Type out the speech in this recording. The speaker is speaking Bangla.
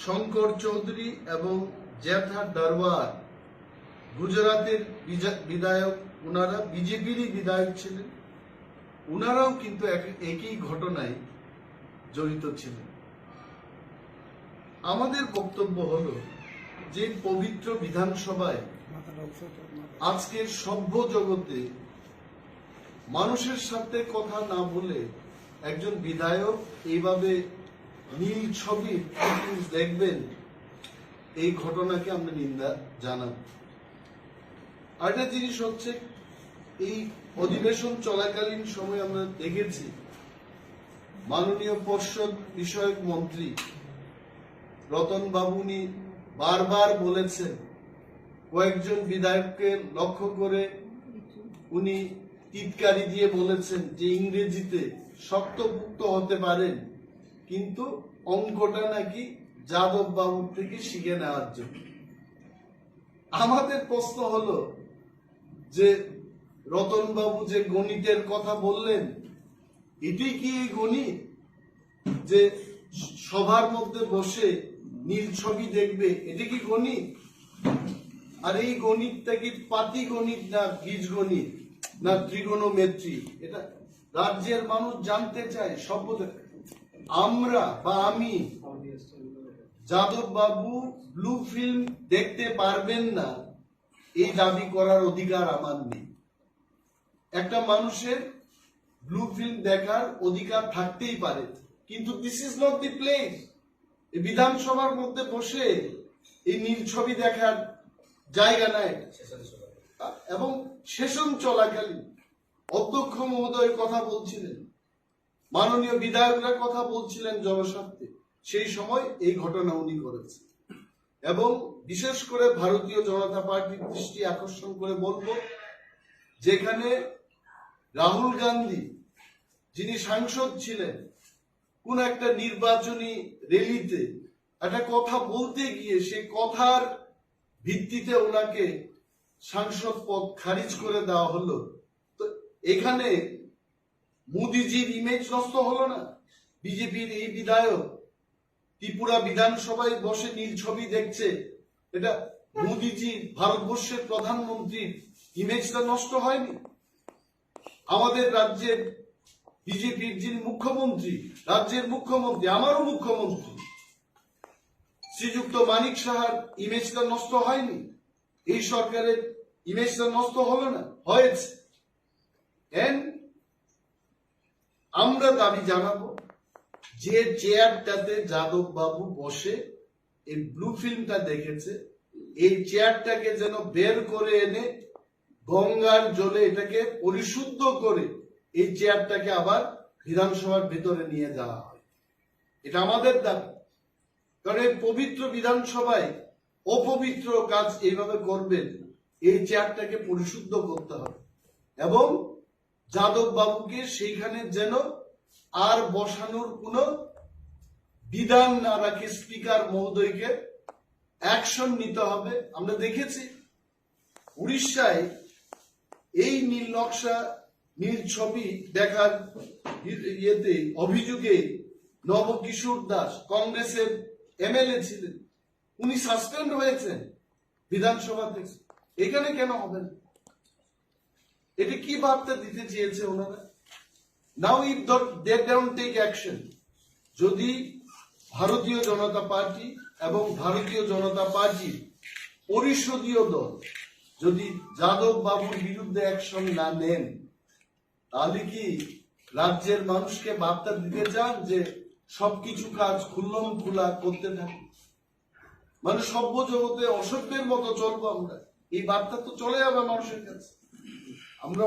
শঙ্কর চৌধুরী এবং জ্যাঠা ডারওয়ার গুজরাতের বিধায়ক, ওনারা বিজেপিরই বিধায়ক ছিলেন। ওনারাও কিন্তু একই ঘটনায় জড়িত ছিলেন। আমাদের বক্তব্য হলো যে পবিত্র বিধানসভায় আজকের সভ্য জগতে মানুষের সাথে কথা না বলে একজন বিধায়ক এইভাবে নীল ছবি দেখবেন, এই ঘটনাকে আমরা নিন্দা জানাব। আরেকটা জিনিস হচ্ছে, এই অধিবেশন চলাকালীন সময় আমরা দেখেছি মাননীয় পর্ষদ বিষয়ক মন্ত্রী রতন বাবু উনি বারবার বলেছেন, কয়েকজন বিধায়ককে লক্ষ্য করে উনি টিটকারি দিয়ে বলেছেন যে ইংরেজিতে শক্তপুক্ত হতে পারেন, কিন্তু অঙ্কটা নাকি যাদব বাবুর থেকে শিখে নেওয়ার জন্য। আমাদের প্রশ্ন হলো যে রতন বাবু যে গণিতের কথা বললেন, এটি কি এই গণিত যে সভার মধ্যে বসে নীল ছবি দেখবে, এটি কি গণিত? আর এই গণিতটা কি পাতি গণিত না বীজ গণিত না ত্রিগোণমেট্রি? এটা রাজ্যের মানুষ জানতে চায়। আমরা বা আমি, যাদব বাবু ব্লু ফিল্ম দেখতে পারবেন না এই দাবি করার অধিকার আমার নেই। একটা মানুষের ব্লু ফিল্ম দেখার অধিকার থাকতেই পারে, কিন্তু this is not the place. এই বিধানসভার মধ্যে বসে এই নীল ছবি দেখার জায়গা নাই। এবং সেশন চলাকালীন অধ্যক্ষ মহোদয় কথা বলছিলেন, মাননীয় বিধায়করা কথা বলছিলেন জনস্বার্থে, সেই সময় এই ঘটনা উনি করেছেন। এবং বিশেষ করে ভারতীয় জনতা পার্টির দৃষ্টি আকর্ষণ করে বলবো, যেখানে রাহুল গান্ধী যিনি সাংসদ ছিলেন, কোন একটা নির্বাচনী র্যালিতে একটা কথা বলতে গিয়ে সেই কথার ভিত্তিতে ওনাকে সাংসদ পদ খারিজ করে দেওয়া হলো। তো এখানে মোদিজির ইমেজ নষ্ট হলো না? বিজেপির এই বিধায়ক ত্রিপুরা বিধানসভায় বসে নীল ছবি দেখছে, এটা মোদিজির, ভারতবর্ষের প্রধানমন্ত্রীর ইমেজটা নষ্ট হয়নি? আমাদের রাজ্যের বিজেপির যিনি মুখ্যমন্ত্রী, রাজ্যের মুখ্যমন্ত্রী, আমারও মুখ্যমন্ত্রী শ্রীযুক্ত মানিক সাহার ইমেজটা নষ্ট হয়নি? এই সরকারের ইমেজটা নষ্ট হলো না? হয়েছে। আমরা দাবি জানাবো যে চেয়ারটাতে যাদব বাবু বসে এই ব্লু ফিল্মটা দেখেছে, এই চেয়ারটাকে যেন বের করে এনে গঙ্গার জলে এটাকে পরিশুদ্ধ করে এই চেয়ারটাকে আবার বিধানসভার ভিতরে নিয়ে যাওয়া হয়। এটা আমাদের দাবি। কারণ এই পবিত্র বিধানসভায় অপবিত্র কাজ এইভাবে করবেন, এই চেয়ারটাকে পরিশুদ্ধ করতে হবে এবং যাদব বাবুকে সেইখানে যেন আর বসানোর কোন বিধান না রাখে, স্পিকার মহোদয়কে অ্যাকশন নিতে হবে। আমরা দেখেছি উড়িষ্যায় এই নীল নকশা, নীল ছবি দেখার অভিযোগে নবকিশোর দাস, কংগ্রেসের এমএলএ ছিলেন, উনি সাসপেন্ড হয়েছেন বিধানসভা থেকে। এখানে কেন হবে না? এটা কি বার্তা দিতে চেয়েছে ওনারা? Now if they don't take action, যদি ভারতীয় জনতা পার্টি এবং ভারতীয় জনতা পার্টির পরিষদীয় দল যদি যাদব বাবুর বিরুদ্ধে অ্যাকশন না নেন, তাহলে কি রাজ্যের মানুষকে বার্তা দিতে চান যে সবকিছু কাজ খুল্লম খোলা করতে থাকে, মানে সভ্য জগতে অসভ্যের মতো চলবো আমরা? এই বার্তা তো চলে যাবে মানুষের কাছে। আমরা